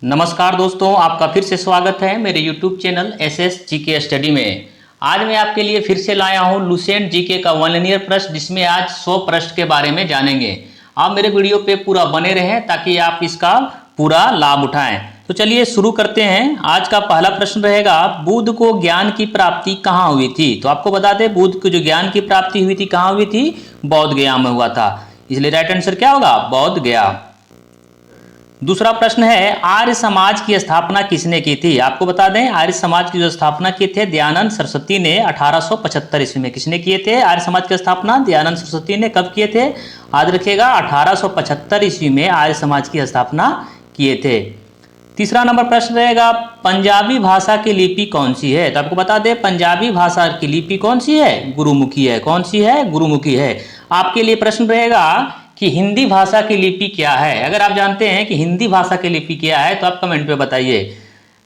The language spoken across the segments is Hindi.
नमस्कार दोस्तों, आपका फिर से स्वागत है मेरे YouTube channel SS GK study में। आज मैं आपके लिए फिर से लाया हूं लुसेंट जीके का 1 ईयर प्रश्न, जिसमें आज 100 प्रश्न के बारे में जानेंगे। आप मेरे वीडियो पे पूरा बने रहें ताकि आप इसका पूरा लाभ उठाएं। तो चलिए शुरू करते हैं। आज का पहला प्रश्न रहेगा, बुद्ध को ज्ञान की प्राप्ति कहाँ हुई थी? तो आपको बता दें, बुद्ध को जो ज्ञान की प्राप्ति हुई थी कहाँ हुई थी? बौद्ध गया में हुआ था। इसलिए राइट आंसर क्या होगा? बौद्ध गया। दूसरा प्रश्न है, आर्य समाज की स्थापना किसने की थी? आपको बता दें, आर्य समाज की जो स्थापना की थे दयानंद सरस्वती ने 1875 ईस्वी में। किसने किए थे आर्य समाज की स्थापना? दयानंद सरस्वती ने। कब किए थे? याद रखिएगा, 1875 ईस्वी में आर्य समाज की स्थापना किए थे। तीसरा नंबर प्रश्न रहेगा, पंजाबी भाषा की लिपि कौन सी है? तो आपको बता दें, पंजाबी भाषा की लिपि कौन सी है? गुरुमुखी है। कौन सी है? गुरुमुखी है। आपके लिए प्रश्न रहेगा कि हिंदी भाषा की लिपि क्या है? अगर आप जानते हैं कि हिंदी भाषा की लिपि क्या है तो आप कमेंट पे बताइए।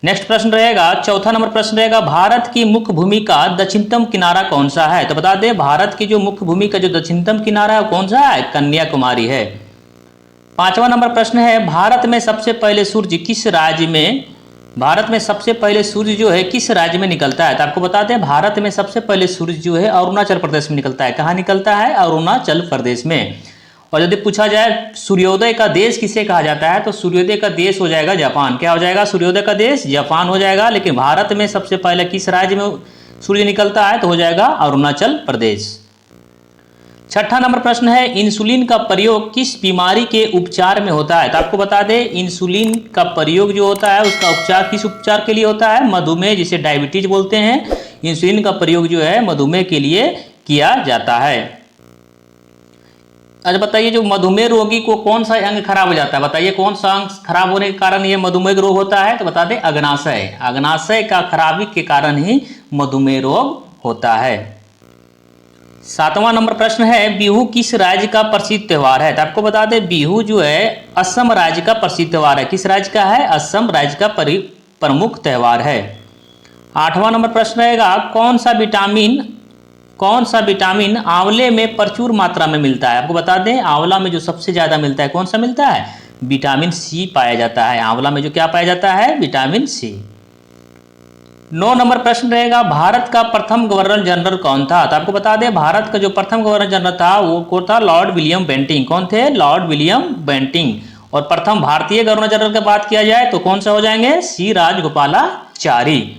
नेक्स्ट प्रश्न रहेगा, चौथा नंबर प्रश्न रहेगा, भारत की मुख्य भूमि का दक्षिणतम किनारा कौन सा है? तो बता दें, भारत की जो मुख्य भूमि का जो दक्षिणतम किनारा है कौन सा है? कन्याकुमारी है। पांचवा नंबर प्रश्न है, भारत में सबसे पहले सूर्य किस राज्य में जो है किस राज्य में निकलता है? तो आपको बता दें, भारत में सबसे पहले सूर्य जो है अरुणाचल प्रदेश में निकलता है। कहाँ निकलता है? अरुणाचल प्रदेश में। और यदि पूछा जाए सूर्योदय का देश किसे कहा जाता है, तो सूर्योदय का देश हो जाएगा जापान। क्या हो जाएगा? सूर्योदय का देश जापान हो जाएगा। लेकिन भारत में सबसे पहले किस राज्य में सूर्य निकलता है? तो हो जाएगा अरुणाचल प्रदेश। छठा नंबर प्रश्न है, इंसुलिन का प्रयोग किस बीमारी के उपचार में होता है? तो आपको बता दें, इंसुलिन का प्रयोग जो होता है उसका उपचार किस उपचार के लिए होता है? मधुमेह, जिसे डायबिटीज बोलते हैं। इंसुलिन का प्रयोग जो है मधुमेह के लिए किया जाता है। अच्छा बताइए, जो मधुमेह रोगी को कौन सा अंग खराब हो जाता है? बताइए, कौन सा अंग खराब होने के कारण ये मधुमेह रोग होता है? तो बता दें, अग्नाशय। अग्नाशय का खराबी के कारण ही मधुमेह रोग होता है। सातवां नंबर प्रश्न है, बिहू किस राज्य का प्रसिद्ध त्योहार है? तो आपको बता दें, बिहू जो है असम राज्य का प्रसिद्ध त्योहार है। किस राज्य का है? असम राज्य का प्रमुख त्योहार है। आठवां नंबर प्रश्न रहेगा, कौन सा विटामिन आंवले में प्रचुर मात्रा में मिलता है? आपको बता दें, आंवला में जो सबसे ज्यादा मिलता है कौन सा मिलता है? विटामिन सी पाया जाता है। आंवला में जो क्या पाया जाता है? Vitamin C. 9 नंबर प्रश्न रहेगा, भारत का प्रथम गवर्नर जनरल कौन था? तो आपको बता दें, भारत का जो प्रथम गवर्नर जनरल था वो कौन था? Lord William Bentinck. कौन थे? Lord William Bentinck. और प्रथम भारतीय गवर्नर जनरल की बात किया जाए तो कौन सा हो जाएंगे? सी राजगोपालाचारी।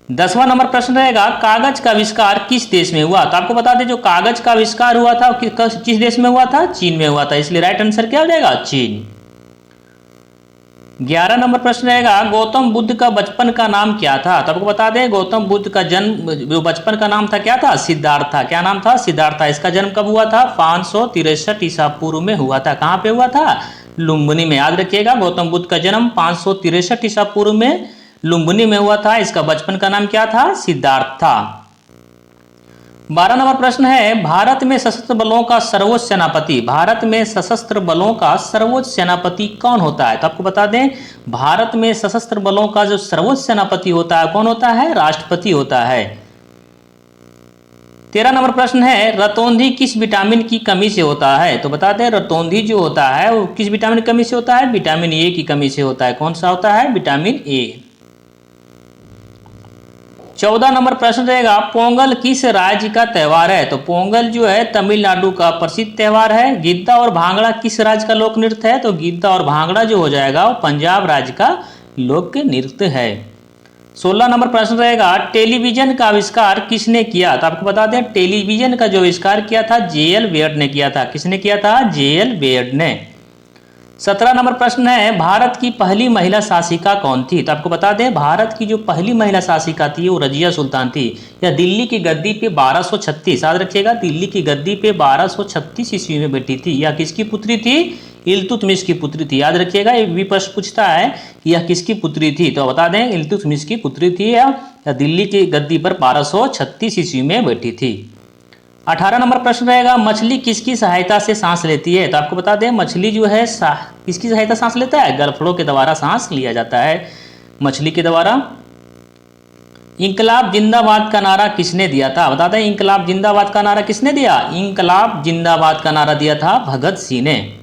10वां नंबर प्रश्न रहेगा, कागज का आविष्कार किस देश में हुआ? तो आपको बता दें, जो कागज का आविष्कार हुआ था किस देश में हुआ था? चीन में हुआ था। इसलिए राइट आंसर क्या हो जाएगा? चीन। 11 नंबर प्रश्न रहेगा, गौतम बुद्ध का बचपन का नाम क्या था? तो आपको बता दें, गौतम बुद्ध का जन्म जो बचपन का नाम था क्या था? सिद्धार्थ था। क्या नाम था? सिद्धार्थ था। इसका जन्म कब हुआ था? 563 ईसा पूर्व में हुआ था। कहाँ पे हुआ था? लुम्बिनी में। याद रखिएगा, गौतम बुद्ध का जन्म 563 ईसा पूर्व में लुम्बिनी में हुआ था। इसका बचपन का नाम क्या था? सिद्धार्थ था। 12 नंबर प्रश्न है, भारत में सशस्त्र बलों का सर्वोच्च सेनापति कौन होता है? तो आपको बता दें, भारत में सशस्त्र बलों का जो सर्वोच्च सेनापति होता है कौन होता है? राष्ट्रपति होता है। 13 नंबर प्रश्न है, रतौंधी किस विटामिन की कमी से होता है? तो बता दें, रतौंधी जो होता है वो किस विटामिन की कमी से होता है? विटामिन ए की कमी से होता है। कौन सा होता है? Vitamin A. 14 नंबर प्रश्न रहेगा, पोंगल किस राज्य का त्योहार है? तो पोंगल जो है तमिलनाडु का प्रसिद्ध त्योहार है। गिद्दा और भांगड़ा किस राज्य का लोक नृत्य है? तो गिद्दा और भांगड़ा जो हो जाएगा वो पंजाब राज्य का लोक नृत्य है। 16 नंबर प्रश्न रहेगा, टेलीविजन का आविष्कार किसने किया? तो आपको बता दें, टेलीविजन का जो आविष्कार किया था जे.एल. बेयर्ड ने किया था। किसने किया था? जे.एल. बेयर्ड ने। 17 नंबर प्रश्न है, भारत की पहली महिला शासिका कौन थी? तो आपको बता दें, भारत की जो पहली महिला शासिका थी वो रजिया सुल्तान थी। या दिल्ली की गद्दी पे 1236, याद रखिएगा, दिल्ली की गद्दी पे 1236 ईस्वी में बैठी थी। यह किसकी पुत्री थी? इल्तुतमिश की पुत्री थी। याद रखिएगा, ये भी प्रश्न पूछता है कि यह किसकी पुत्री थी, तो बता दें इल्तुतमिश की पुत्री थी या दिल्ली की गद्दी पर 1236 ईस्वी में बैठी थी। 18 नंबर प्रश्न रहेगा, मछली किसकी सहायता से सांस लेती है? तो आपको बता दें, मछली जो है किसकी सहायता सांस लेता है? गलफड़ों के द्वारा सांस लिया जाता है मछली के द्वारा। इंकलाब जिंदाबाद का नारा किसने दिया था? बता दें, इंकलाब जिंदाबाद का नारा किसने दिया? इंकलाब जिंदाबाद का नारा दिया था भगत सिंह ने।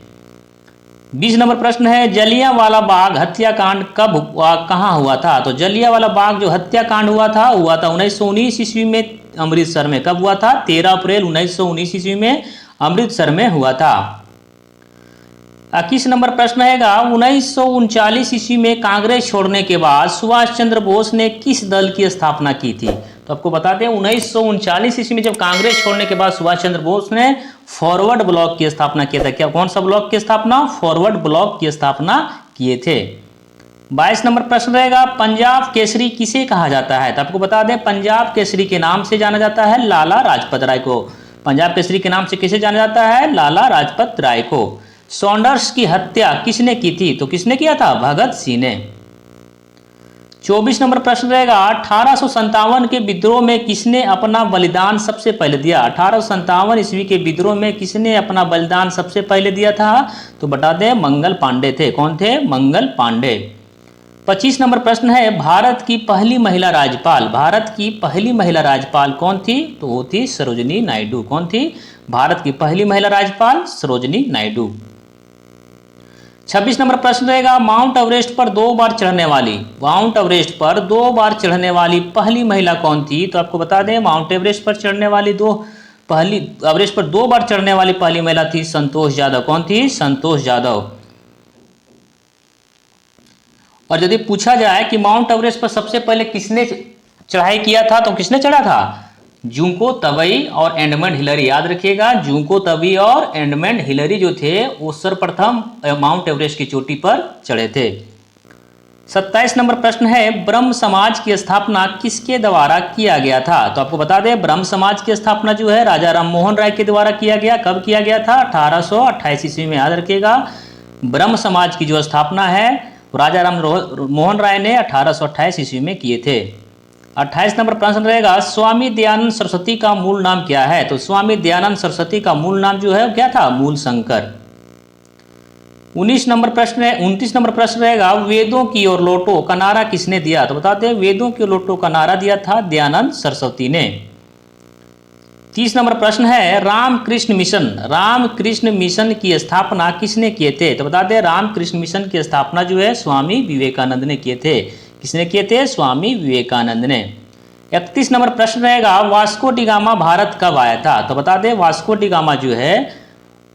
20 नंबर प्रश्न है, जलियांवाला बाग हत्याकांड कब हुआ, कहाँ हुआ था? तो जलियांवाला बाग जो हत्याकांड हुआ था 1919 ईस्वी में अमृतसर में। कब हुआ था? 13 अप्रैल 1919 ईस्वी में अमृतसर में हुआ था। 21 नंबर प्रश्न है, 1939 ईस्वी में कांग्रेस छोड़ने के बाद सुभाष चंद्र बोस ने किस दल की स्थापना की थी? तो आपको बता दें 1939 ईस्वी में जब कांग्रेस छोड़ने के बाद सुभाष चंद्र बोस ने फॉरवर्ड ब्लॉक की स्थापना किया था। क्या, कौन सा ब्लॉक की स्थापना? फॉरवर्ड ब्लॉक की स्थापना किए थे। 22 नंबर प्रश्न रहेगा, पंजाब केसरी किसे कहा जाता है? तो आपको बता दें पंजाब केसरी के नाम से जाना जाता है लाला लाजपत राय को। पंजाब केसरी के नाम से किसे जाना जाता है? लाला लाजपत राय को। सॉन्डर्स की हत्या किसने की थी? तो किसने किया था? भगत सिंह ने। 24 नंबर प्रश्न रहेगा, 1857 के विद्रोह में किसने अपना बलिदान सबसे पहले दिया? 1857 ईस्वी के विद्रोह में किसने अपना बलिदान सबसे पहले दिया था? तो बता दें मंगल पांडे थे। कौन थे? मंगल पांडे। 25 नंबर प्रश्न है, भारत की पहली महिला राज्यपाल, भारत की पहली महिला राज्यपाल कौन थी? तो वो थी सरोजिनी नायडू। कौन थी? भारत की पहली महिला राज्यपाल सरोजिनी नायडू। 26 नंबर प्रश्न रहेगा, माउंट एवरेस्ट पर 2 बार चढ़ने वाली, माउंट एवरेस्ट पर 2 बार चढ़ने वाली पहली महिला कौन थी? तो आपको बता दें माउंट एवरेस्ट पर चढ़ने वाली एवरेस्ट पर 2 बार चढ़ने वाली पहली महिला थी संतोष यादव। कौन थी? संतोष यादव। और यदि पूछा जाए कि माउंट एवरेस्ट पर सबसे पहले किसने चढ़ाई किया था, तो किसने चढ़ा था? जूको तबई और एडमंड हिलरी। याद रखिएगा, जूको तबई और एडमंड हिलरी जो थे वो सर्वप्रथम माउंट एवरेस्ट की चोटी पर चढ़े थे। 27 नंबर प्रश्न है, ब्रह्म समाज की स्थापना किसके द्वारा किया गया था? तो आपको बता दें ब्रह्म समाज की स्थापना जो है राजा राम मोहन राय के द्वारा किया गया। कब किया गया था? 1828 ईस्वी में। याद रखिएगा, ब्रह्म समाज की जो स्थापना है राजा राम मोहन राय ने 1828 ईस्वी में किए थे। 28 नंबर प्रश्न रहेगा, स्वामी दयानंद सरस्वती का मूल नाम क्या है? तो स्वामी दयानंद सरस्वती का मूल नाम जो है क्या था? मूल शंकर। 29 नंबर प्रश्न रहेगा, वेदों की ओर लौटो का नारा किसने दिया? तो बताते हैं वेदों की ओर लौटो का नारा दिया था दयानंद सरस्वती ने। 30 नंबर प्रश्न है, रामकृष्ण मिशन की स्थापना किसने किए थे? तो बता दें रामकृष्ण मिशन की स्थापना जो है स्वामी विवेकानंद ने किए थे। किसने किए थे? स्वामी विवेकानंद ने। 31 नंबर प्रश्न रहेगा, वास्को डी गामा भारत कब आया था? तो बता दें वास्को डी गामा जो है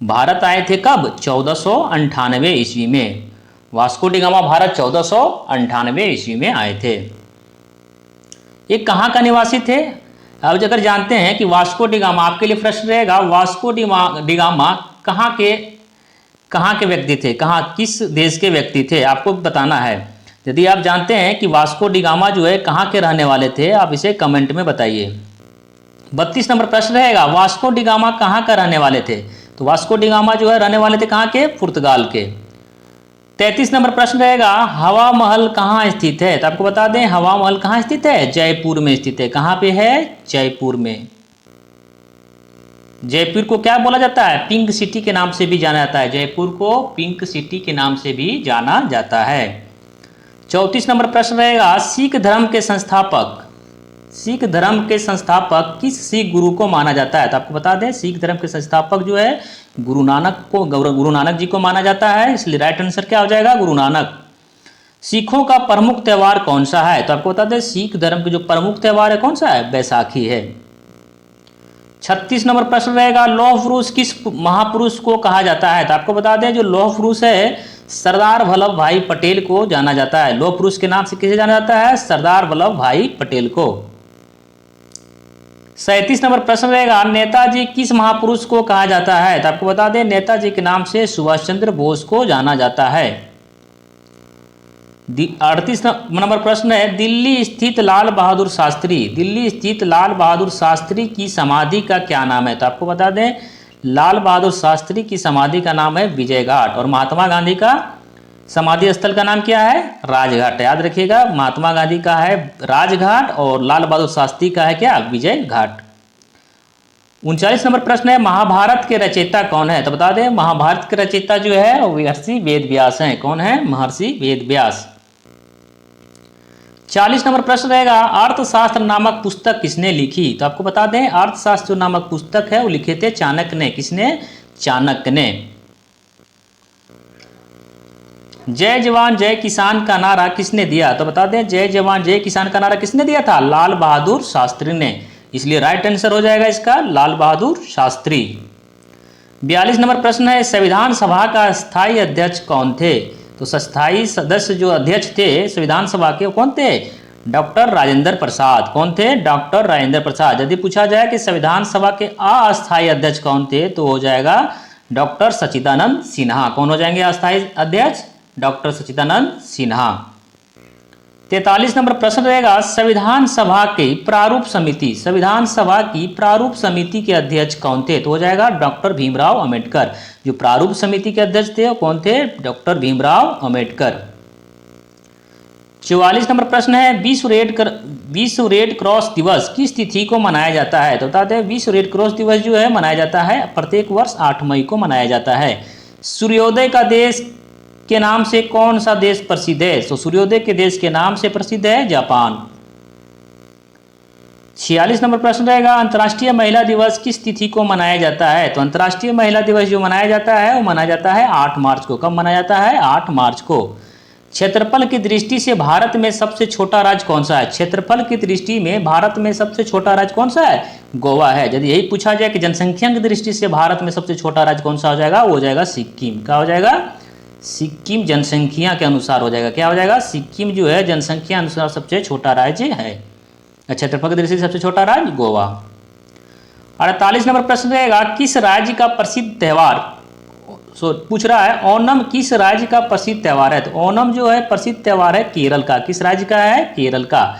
भारत आए थे कब? 1498 ईस्वी में। वास्को डी गामा भारत 1498 ईस्वी में आए थे। ये कहाँ का निवासी थे? अब अगर जानते हैं कि वास्को डी गामा, आपके लिए प्रश्न रहेगा वास्को डी गामा कहाँ के व्यक्ति थे? किस देश के व्यक्ति थे? आपको बताना है। यदि आप जानते हैं कि वास्को डी गामा जो है कहाँ के रहने वाले थे, आप इसे कमेंट में बताइए। 32 नंबर प्रश्न रहेगा, वास्को डी गामा कहाँ का रहने वाले थे? तो वास्को डी गामा जो है रहने वाले थे कहाँ के? पुर्तगाल के। 33 नंबर प्रश्न रहेगा, हवा महल कहाँ स्थित है? तो आपको बता दें हवा महल कहाँ स्थित है? जयपुर में स्थित है। कहाँ पे है? जयपुर में। जयपुर को क्या बोला जाता है? पिंक सिटी के नाम से भी जाना जाता है। जयपुर को पिंक सिटी के नाम से भी जाना जाता है। 34 नंबर प्रश्न रहेगा, सिख धर्म के संस्थापक किस सिख गुरु को माना जाता है? तो आपको बता दें सिख धर्म के संस्थापक जो है गुरु नानक जी को माना जाता है। इसलिए राइट आंसर क्या हो जाएगा? गुरु नानक। सिखों का प्रमुख त्योहार कौन सा है? तो आपको बता दें सिख धर्म के जो प्रमुख त्योहार है कौन सा है? बैसाखी है। 36 नंबर प्रश्न रहेगा, लौह पुरुष किस महापुरुष को कहा जाता है? तो आपको बता दें जो लौह पुरुष है सरदार वल्लभ भाई पटेल को जाना जाता है। लौह पुरुष के नाम से किसे जाना जाता है? सरदार वल्लभ भाई पटेल को। 37 नंबर प्रश्न रहेगा, नेताजी किस महापुरुष को कहा जाता है? तो आपको बता दें नेताजी के नाम से सुभाष चंद्र बोस को जाना जाता है। 38 नंबर प्रश्न है, दिल्ली स्थित लाल बहादुर शास्त्री की समाधि का क्या नाम है? तो आपको बता दें लाल बहादुर शास्त्री की समाधि का नाम है विजय घाट। और महात्मा गांधी का समाधि स्थल का नाम क्या है? राजघाट। याद रखिएगा, महात्मा गांधी का है राजघाट और लाल बहादुर शास्त्री का है क्या? विजय घाट। 39 नंबर प्रश्न है, महाभारत के रचयिता कौन है? तो बता दें महाभारत के रचयिता जो है वो महर्षि वेद व्यास हैं। कौन है? महर्षि वेद व्यास। 40 नंबर प्रश्न रहेगा, अर्थशास्त्र नामक पुस्तक किसने लिखी? तो आपको बता दें अर्थशास्त्र जो नामक पुस्तक है वो लिखे थे चाणक्य ने। किसने? चाणक्य ने। जय जवान जय किसान का नारा किसने दिया? तो बता दें, जय जवान जय किसान का नारा किसने दिया था? लाल बहादुर शास्त्री ने। इसलिए राइट आंसर हो जाएगा इसका लाल बहादुर शास्त्री। 42 नंबर प्रश्न है, संविधान सभा का स्थायी अध्यक्ष कौन थे? तो स्थायी सदस्य जो अध्यक्ष थे संविधान सभा के, कौन थे? डॉक्टर राजेंद्र प्रसाद। कौन थे? डॉक्टर राजेंद्र प्रसाद। यदि पूछा जाए कि संविधान सभा के अस्थायी अध्यक्ष कौन थे, तो हो जाएगा डॉक्टर सच्चिदानंद सिन्हा। कौन हो जाएंगे अस्थायी अध्यक्ष? डॉक्टर सच्चिदानंद सिन्हा। 43 नंबर प्रश्न रहेगा, संविधान सभा की प्रारूप समिति, संविधान सभा की प्रारूप समिति के अध्यक्ष कौन थे? तो हो जाएगा डॉक्टर भीमराव अंबेडकर। जो प्रारूप समिति के अध्यक्ष थे वो कौन थे? डॉक्टर भीमराव अंबेडकर। 44 नंबर प्रश्न है, विश्व रेड क्रॉस दिवस किस तिथि को मनाया जाता है? तो बता दें, विश्व रेड क्रॉस दिवस जो है मनाया जाता है प्रत्येक वर्ष 8 मई को मनाया जाता है। सूर्योदय का देश के नाम से कौन सा देश प्रसिद्ध है? तो सूर्योदय के देश के नाम से प्रसिद्ध है जापान। 46 नंबर प्रश्न रहेगा, अंतर्राष्ट्रीय महिला दिवस किस तिथि को मनाया जाता है? तो अंतर्राष्ट्रीय महिला दिवस जो मनाया जाता है वो मनाया जाता है 8 मार्च को। कब मनाया जाता है? 8 मार्च को। क्षेत्रफल की दृष्टि से भारत में सबसे छोटा राज्य कौन सा है? क्षेत्रफल की दृष्टि में भारत में सबसे छोटा राज्य कौन सा है? गोवा है। यदि यही पूछा जाए कि जनसंख्या की दृष्टि से भारत में सबसे छोटा राज्य कौन सा हो जाएगा, वो हो जाएगा सिक्किम। क्या हो जाएगा? सिक्किम जनसंख्या के अनुसार हो जाएगा। क्या हो जाएगा? सिक्किम जो है जनसंख्या अनुसार सबसे छोटा राज्य है। क्षेत्रफल की दृष्टि से सबसे छोटा राज्य गोवा। 48 नंबर प्रश्न रहेगा, किस राज्य का प्रसिद्ध त्योहार, पूछ रहा है ओणम किस राज्य का प्रसिद्ध त्योहार है? तो ओणम जो है प्रसिद्ध त्योहार है केरल का। किस राज्य का है? केरल का।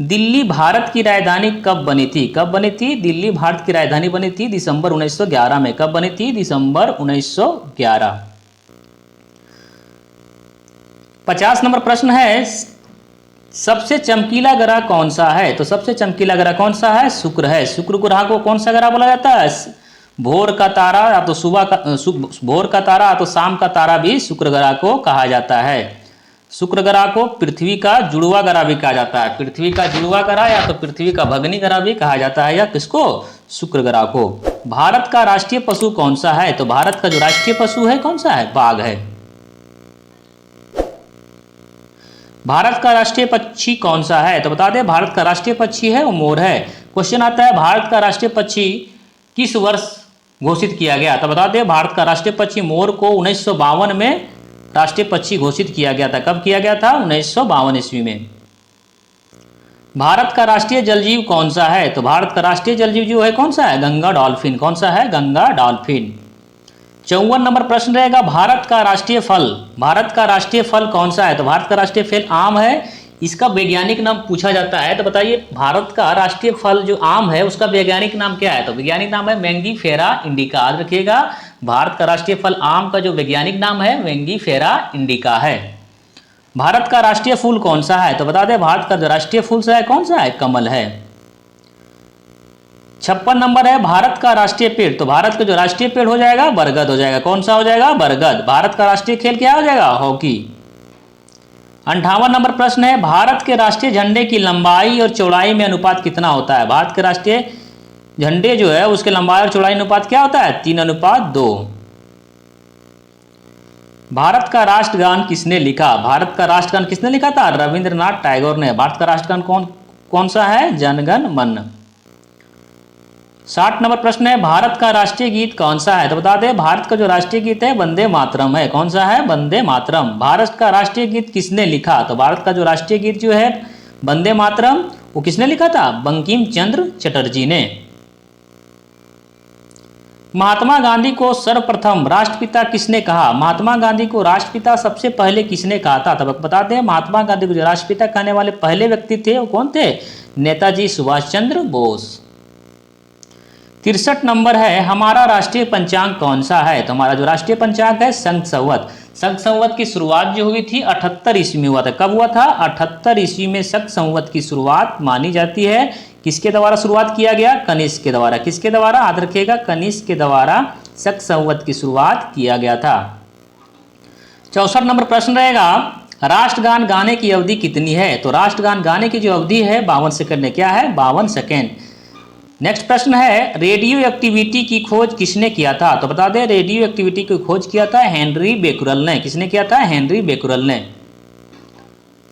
दिल्ली भारत की राजधानी कब बनी थी? कब बनी थी? दिल्ली भारत की राजधानी बनी थी दिसंबर 1911 में। कब बनी थी? दिसंबर 1911। 50 नंबर प्रश्न है, सबसे चमकीला ग्रह कौन सा है? तो सबसे चमकीला ग्रह कौन सा है? शुक्र है। शुक्र ग्रह को कौन सा ग्रह बोला जाता है? भोर का तारा या तो भोर का तारा या तो शाम का तारा भी शुक्र ग्रह को कहा जाता है। शुक्र ग्रह को पृथ्वी का जुड़वा ग्रह भी कहा जाता है। पृथ्वी का जुड़वा ग्रह या तो पृथ्वी का भगनी ग्रह भी कहा जाता है, या किसको? शुक्र ग्रह को। भारत का राष्ट्रीय पशु कौन सा है? तो भारत का जो राष्ट्रीय पशु है कौन सा है? बाघ है। भारत का राष्ट्रीय पक्षी कौन सा है? तो बता दें, भारत का राष्ट्रीय पक्षी है वो मोर है। क्वेश्चन आता है, भारत का राष्ट्रीय पक्षी किस वर्ष घोषित किया गया? तो बता दें, भारत का राष्ट्रीय पक्षी मोर को 1952 में राष्ट्रीय पक्षी घोषित किया गया था। कब किया गया था? 1952 ईस्वी में। भारत का राष्ट्रीय जलजीव कौन सा है? तो भारत का राष्ट्रीय जलजीव जो है कौन सा है? गंगा डॉल्फिन। कौन सा है? गंगा डॉल्फिन। 54 नंबर प्रश्न रहेगा, भारत का राष्ट्रीय फल, भारत का राष्ट्रीय फल कौन सा है? तो भारत का राष्ट्रीय फल आम है। इसका वैज्ञानिक नाम पूछा जाता है, तो बताइए भारत का राष्ट्रीय फल जो आम है उसका वैज्ञानिक नाम क्या है? तो वैज्ञानिक नाम है मैंगीफेरा इंडिका। याद रखिएगा, भारत का राष्ट्रीय फल आम का जो वैज्ञानिक नाम है मैंगीफेरा इंडिका है। भारत का राष्ट्रीय फूल कौन सा है? तो बता दें, भारत का जो राष्ट्रीय फूल सा है कौन सा है? कमल है। 56 नंबर है, भारत का राष्ट्रीय पेड़, तो भारत का जो राष्ट्रीय पेड़ हो जाएगा बरगद हो जाएगा। कौन सा हो जाएगा? बरगद। भारत का राष्ट्रीय खेल क्या हो जाएगा? हॉकी। 58 नंबर प्रश्न है, भारत के राष्ट्रीय झंडे की लंबाई और चौड़ाई में अनुपात कितना होता है? भारत के राष्ट्रीय झंडे जो है उसके लंबाई और चौड़ाई अनुपात क्या होता है? 3:2। भारत का राष्ट्रगान किसने लिखा? भारत का राष्ट्रगान किसने लिखा था? रविंद्रनाथ टैगोर ने। भारत का राष्ट्रगान कौन सा है? जनगण मन। 60 नंबर प्रश्न है, भारत का राष्ट्रीय गीत कौन सा है? तो बता दें, भारत का जो राष्ट्रीय गीत है वंदे मातरम है। कौन सा है? वंदे मातरम। भारत का राष्ट्रीय गीत किसने लिखा? तो भारत का जो राष्ट्रीय गीत जो है वंदे मातरम वो किसने लिखा था? बंकिम चंद्र चटर्जी ने। महात्मा गांधी को सर्वप्रथम राष्ट्रपिता किसने कहा? महात्मा गांधी को राष्ट्रपिता सबसे पहले किसने कहा था? तब बता दें, महात्मा गांधी को जो राष्ट्रपिता कहने वाले पहले व्यक्ति थे वो कौन थे? नेताजी सुभाष चंद्र बोस। 63 नंबर है, हमारा राष्ट्रीय पंचांग कौन सा है? तो हमारा जो राष्ट्रीय पंचांग है संघ संवत। संघ संवत की शुरुआत जो हुई थी 78 ईस्वी में हुआ था। कब हुआ था? 78 ईस्वी में संघ संवत की शुरुआत मानी जाती है। किसके द्वारा शुरुआत किया गया? कनिष्क के द्वारा। किसके द्वारा? याद रखिएगा, कनिष्क के द्वारा संघ संवत की शुरुआत किया गया था। 64 नंबर प्रश्न रहेगा, राष्ट्रगान गाने की अवधि कितनी है? तो राष्ट्रगान गाने की जो अवधि है 52 सेकंड है। क्या है? 52 सेकंड। नेक्स्ट प्रश्न है, रेडियो एक्टिविटी की खोज किसने किया था? तो बता दें, रेडियो एक्टिविटी की खोज किया था हेनरी बेकुरल ने। किसने किया था? हेनरी बेकुरल ने।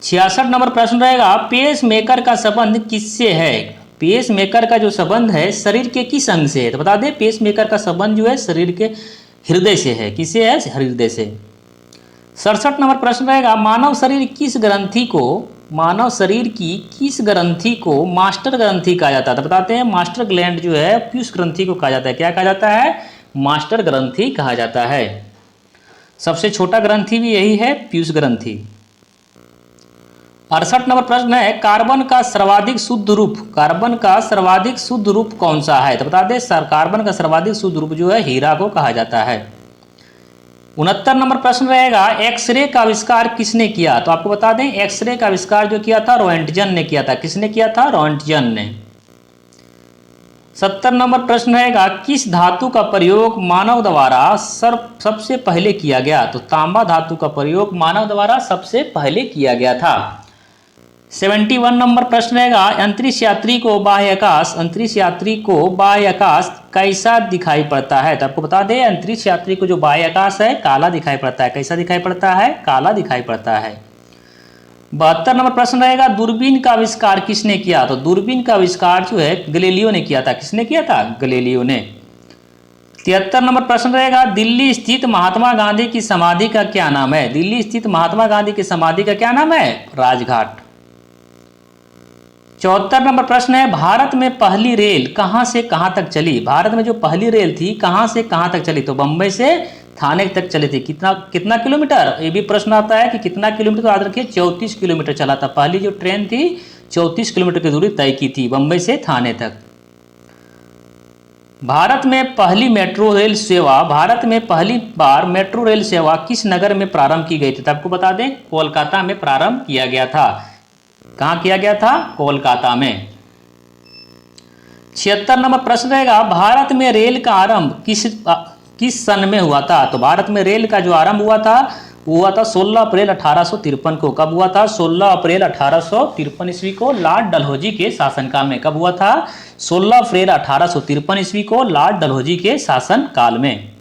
66 नंबर प्रश्न रहेगा, पेस मेकर का संबंध किससे है? पेस मेकर का जो संबंध है शरीर के किस अंग से है? तो बता दें, पेस मेकर का संबंध जो है शरीर के हृदय से है। किससे है? हृदय से। 67 नंबर प्रश्न रहेगा, मानव शरीर की किस ग्रंथि को मास्टर ग्रंथि कहा जाता है? तो बताते हैं, मास्टर ग्लैंड जो है पीयूष ग्रंथि को कहा जाता है। क्या कहा जाता है? मास्टर ग्रंथि कहा जाता है। सबसे छोटा ग्रंथि भी यही है, पीयूष ग्रंथि। 68 नंबर प्रश्न है, कार्बन का सर्वाधिक शुद्ध रूप कौन सा है? तो बता दें, कार्बन का सर्वाधिक शुद्ध रूप जो है हीरा को कहा जाता है। 69 नंबर प्रश्न रहेगा, एक्सरे का आविष्कार किसने किया? तो आपको बता दें, एक्सरे का आविष्कार जो किया था रोएंटजन ने किया था। किसने किया था? रोएंटजन ने। 70 नंबर प्रश्न रहेगा, किस धातु का प्रयोग मानव द्वारा सबसे पहले किया गया? तो तांबा धातु का प्रयोग मानव द्वारा सबसे पहले किया गया था। 71 नंबर प्रश्न रहेगा, अंतरिक्ष यात्री को बाह्य आकाश कैसा दिखाई पड़ता है? तो आपको बता दें, अंतरिक्ष यात्री को जो बाह्य आकाश है काला दिखाई पड़ता है। कैसा दिखाई पड़ता है? काला दिखाई पड़ता है। 72 नंबर प्रश्न रहेगा, दूरबीन का आविष्कार किसने किया? तो दूरबीन का आविष्कार जो है गैलीलियो ने किया था। किसने किया था? गैलीलियो ने। 73 नंबर प्रश्न रहेगा, दिल्ली स्थित महात्मा गांधी की समाधि का क्या नाम है? दिल्ली स्थित महात्मा गांधी की समाधि का क्या नाम है? राजघाट। 74 नंबर प्रश्न है, भारत में पहली रेल कहां से कहां तक चली? भारत में जो पहली रेल थी कहां से कहां तक चली? तो बंबई से थाने तक चली थी। कितना किलोमीटर? ये भी प्रश्न आता है कि कितना किलोमीटर। तो याद रखिए 34 किलोमीटर चला था। पहली जो ट्रेन थी 34 किलोमीटर की दूरी तय की थी, बंबई से थाने तक। भारत में पहली बार मेट्रो रेल सेवा किस नगर में प्रारंभ की गई थी? तो आपको बता दें, कोलकाता में प्रारंभ किया गया था। कहां किया गया था? कोलकाता में। 76 नंबर प्रश्न रहेगा, भारत में रेल का आरंभ किस सन में हुआ था? तो भारत में रेल का जो आरंभ हुआ था वो हुआ था 16 अप्रैल 1853 को। कब हुआ था? 16 अप्रैल 1853 ईस्वी को लॉर्ड डलहौजी के शासनकाल में। कब हुआ था? 16 अप्रैल 1853 ईस्वी को लॉर्ड डलहौजी के शासनकाल में।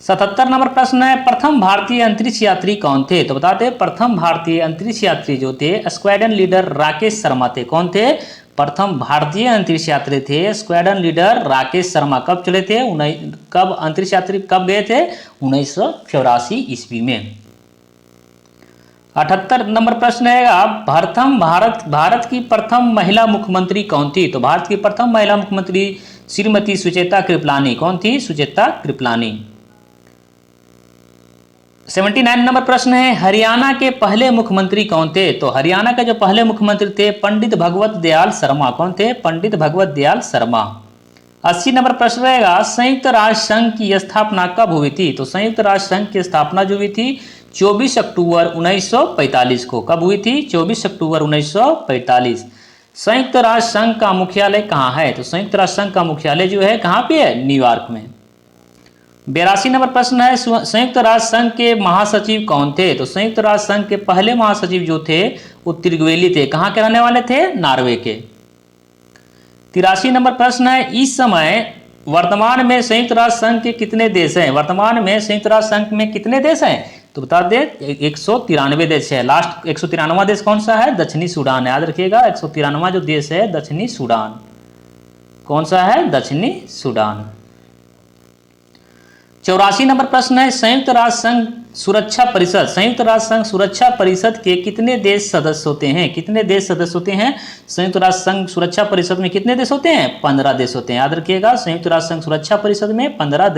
77 नंबर प्रश्न है, प्रथम भारतीय अंतरिक्ष यात्री कौन थे? तो बताते, प्रथम भारतीय अंतरिक्ष यात्री जो थे स्क्वाड्रन लीडर राकेश शर्मा थे। कौन थे? प्रथम भारतीय अंतरिक्ष यात्री थे स्क्वाड्रन लीडर राकेश शर्मा। कब चले थे? कब अंतरिक्ष यात्री कब गए थे? 1984 ईस्वी में। 78 नंबर प्रश्न है, भारत की प्रथम महिला मुख्यमंत्री कौन थी? तो भारत की प्रथम महिला मुख्यमंत्री श्रीमती सुचेता कृपलानी। कौन थी? सुचेता कृपलानी। 79 नंबर प्रश्न है, हरियाणा के पहले मुख्यमंत्री कौन थे? तो हरियाणा के जो पहले मुख्यमंत्री थे पंडित भगवत दयाल शर्मा। कौन थे? पंडित भगवत दयाल शर्मा। 80 नंबर प्रश्न रहेगा, संयुक्त राष्ट्र संघ की स्थापना कब हुई थी? तो संयुक्त राष्ट्र संघ की स्थापना जो हुई थी 24 अक्टूबर 1945 को। कब हुई थी? 24 अक्टूबर 1945। संयुक्त राष्ट्र संघ का मुख्यालय कहाँ है? तो संयुक्त राष्ट्र संघ का मुख्यालय जो है कहाँ पे है? न्यूयॉर्क में। 82 नंबर प्रश्न है, संयुक्त राष्ट्र संघ के महासचिव कौन थे? तो संयुक्त राष्ट्र संघ के पहले महासचिव जो थे वो त्रिगवेली थे। कहां के रहने वाले थे? नॉर्वे के। 83 नंबर प्रश्न है, इस समय वर्तमान में संयुक्त राष्ट्र संघ के कितने देश हैं? वर्तमान में संयुक्त राष्ट्र संघ में कितने देश हैं? तो बता दे 193 देश है। लास्ट 193वां देश कौन सा है? दक्षिणी सूडान। याद रखिएगा 193वां जो देश है दक्षिणी सूडान। कौन सा है? दक्षिणी सूडान। 84 नंबर प्रश्न है, संयुक्त राष्ट्र संघ सुरक्षा परिषद के कितने देश सदस्य होते हैं? कितने देश सदस्य होते हैं? संयुक्त राष्ट्र संघ सुरक्षा परिषद में कितने देश होते हैं? 15 देश होते हैं। याद रखिएगा संयुक्त राष्ट्र संघ सुरक्षा परिषद में 15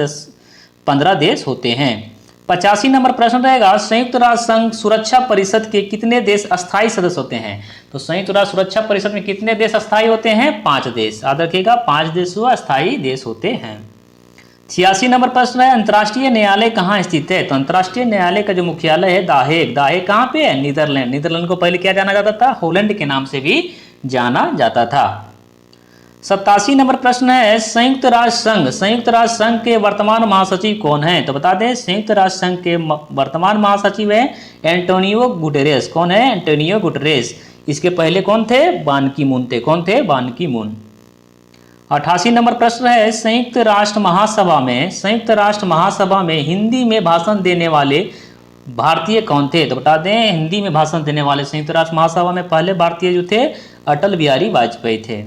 देश होते हैं। 85 नंबर प्रश्न रहेगा, संयुक्त राष्ट्र संघ सुरक्षा परिषद के कितने देश अस्थायी सदस्य होते हैं? तो संयुक्त राष्ट्र सुरक्षा परिषद में कितने देश अस्थायी होते हैं? 5 देश। याद रखिएगा 5 देश अस्थायी देश होते हैं। 86 नंबर प्रश्न है, अंतर्राष्ट्रीय न्यायालय कहाँ स्थित है? तो अंतर्राष्ट्रीय न्यायालय का जो मुख्यालय है दाहेग कहाँ पे है? नीदरलैंड। नीदरलैंड को पहले क्या जाना जाता था? हॉलैंड के नाम से भी जाना जाता था। 87 नंबर प्रश्न है, संयुक्त राष्ट्र संघ के वर्तमान महासचिव कौन है? तो बता दें संयुक्त राष्ट्र संघ के वर्तमान महासचिव है एंटोनियो गुटेरेस। कौन है? Antonio Guterres. इसके पहले कौन थे? बान की मून थे। कौन थे? बान की मून। 88 नंबर प्रश्न है, संयुक्त राष्ट्र महासभा में हिंदी में भाषण देने वाले भारतीय कौन थे? तो बता दें, हिंदी में भाषण देने वाले संयुक्त राष्ट्र महासभा में पहले भारतीय जो थे अटल बिहारी वाजपेयी थे।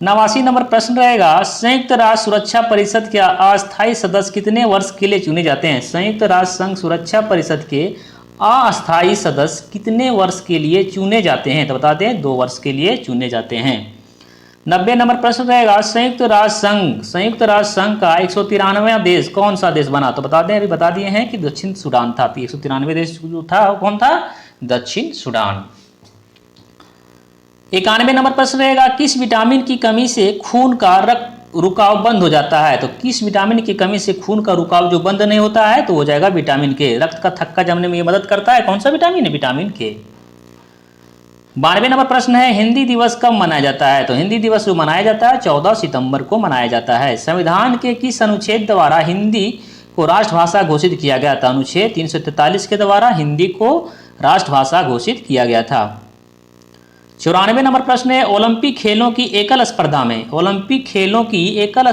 89 नंबर प्रश्न रहेगा, संयुक्त राष्ट्र सुरक्षा परिषद के अस्थायी सदस्य कितने वर्ष के लिए चुने जाते हैं? संयुक्त राष्ट्र संघ सुरक्षा परिषद के अस्थायी सदस्य कितने वर्ष के लिए चुने जाते हैं? तो बता दें 2 वर्ष के लिए चुने जाते हैं। 90 नंबर प्रश्न रहेगा, संयुक्त राष्ट्र संघ का 193वां देश कौन सा देश बना? तो बता दें, अभी बता दिए हैं कि दक्षिण सूडान था। 193वें देश जो था कौन था? दक्षिण सूडान। 91 नंबर प्रश्न रहेगा, किस विटामिन की कमी से खून का रक्त रुकाव बंद हो जाता है? तो किस विटामिन की कमी से खून का रुकाव जो बंद नहीं होता है तो हो जाएगा विटामिन के। रक्त का थक्का जमने में ये मदद करता है। कौन सा विटामिन है? विटामिन के। 92 नंबर प्रश्न है, हिंदी दिवस कब मनाया जाता है? तो हिंदी दिवस जो मनाया जाता है 14 सितंबर को मनाया जाता है। संविधान के किस अनुच्छेद द्वारा हिंदी को राष्ट्रभाषा घोषित किया गया था? अनुच्छेद 343 के द्वारा हिंदी को राष्ट्रभाषा घोषित किया गया था। 94 नंबर प्रश्न है, ओलंपिक खेलों की एकल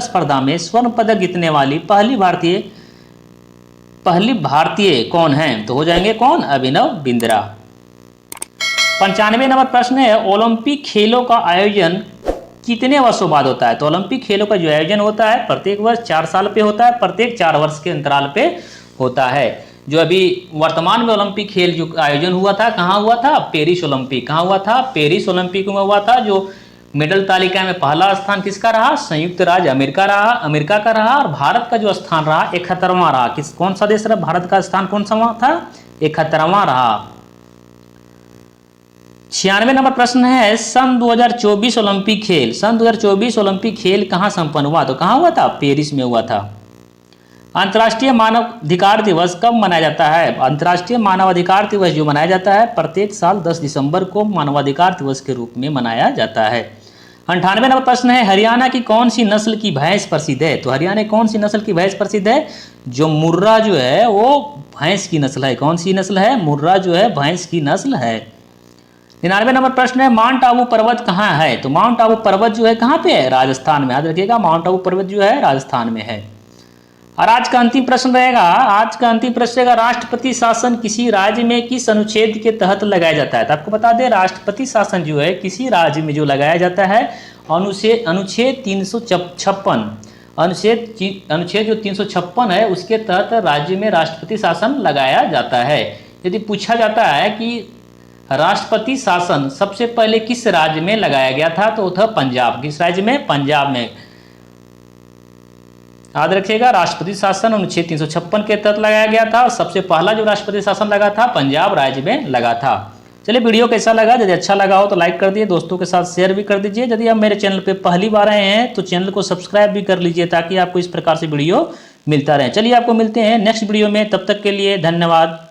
स्पर्धा में स्वर्ण पदक जीतने वाली पहली भारतीय कौन है? तो हो जाएंगे कौन? अभिनव बिंद्रा। 95 नंबर प्रश्न है, ओलंपिक खेलों का आयोजन कितने वर्षों बाद होता है? तो ओलंपिक खेलों का जो आयोजन होता है प्रत्येक वर्ष 4 साल पे होता है, प्रत्येक 4 वर्ष के अंतराल पे होता है। जो अभी वर्तमान में ओलंपिक खेल जो आयोजन हुआ था, कहाँ हुआ था? Paris Olympic. कहाँ हुआ था? पेरिस ओलंपिक में हुआ था। जो मेडल तालिका में पहला स्थान किसका रहा? संयुक्त राज्य अमेरिका का रहा। और भारत का जो स्थान रहा 71वां रहा। कौन सा देश रहा? भारत का स्थान कौन सा था? 71वां रहा। 96 नंबर प्रश्न है, सन 2024 ओलंपिक खेल कहाँ संपन्न हुआ? तो कहाँ हुआ था? पेरिस में हुआ था। अंतर्राष्ट्रीय मानवाधिकार दिवस कब मनाया जाता है? अंतर्राष्ट्रीय मानवाधिकार दिवस जो मनाया जाता है प्रत्येक साल 10 दिसंबर को मानवाधिकार दिवस के रूप में मनाया जाता है। 98 नंबर प्रश्न है, हरियाणा की कौन सी नस्ल की भैंस प्रसिद्ध है? तो हरियाणा कौन सी नस्ल की भैंस प्रसिद्ध है? जो मुर्रा जो है वो भैंस की नस्ल है। कौन सी नस्ल है? मुर्रा जो है भैंस की नस्ल है। 99 नंबर प्रश्न है, माउंट आबू पर्वत कहाँ है? तो माउंट आबू पर्वत जो है कहाँ पे है? राजस्थान में। याद रखिएगा, माउंट आबू पर्वत जो है राजस्थान में है। और आज का अंतिम प्रश्न रहेगा, राष्ट्रपति शासन किसी राज्य में किस अनुच्छेद के तहत लगाया जाता है? तो आपको बता दें, राष्ट्रपति शासन जो है किसी राज्य में जो लगाया जाता है अनुच्छेद 356 अनुच्छेद जो 356 है उसके तहत राज्य में राष्ट्रपति शासन लगाया जाता है। यदि पूछा जाता है कि राष्ट्रपति शासन सबसे पहले किस राज्य में लगाया गया था, तो था पंजाब। किस राज्य में? पंजाब में। याद रखिएगा, राष्ट्रपति शासन अनुच्छेद 356 के तहत लगाया गया था और सबसे पहला जो राष्ट्रपति शासन लगा था पंजाब राज्य में लगा था। चलिए, वीडियो कैसा लगा? यदि अच्छा लगा हो तो लाइक कर दीजिए, दोस्तों के साथ शेयर भी कर दीजिए। यदि आप मेरे चैनल पे पहली बार आए हैं तो चैनल को सब्सक्राइब भी कर लीजिए ताकि आपको इस प्रकार से वीडियो मिलता रहे। चलिए, आपको मिलते हैं नेक्स्ट वीडियो में, तब तक के लिए धन्यवाद।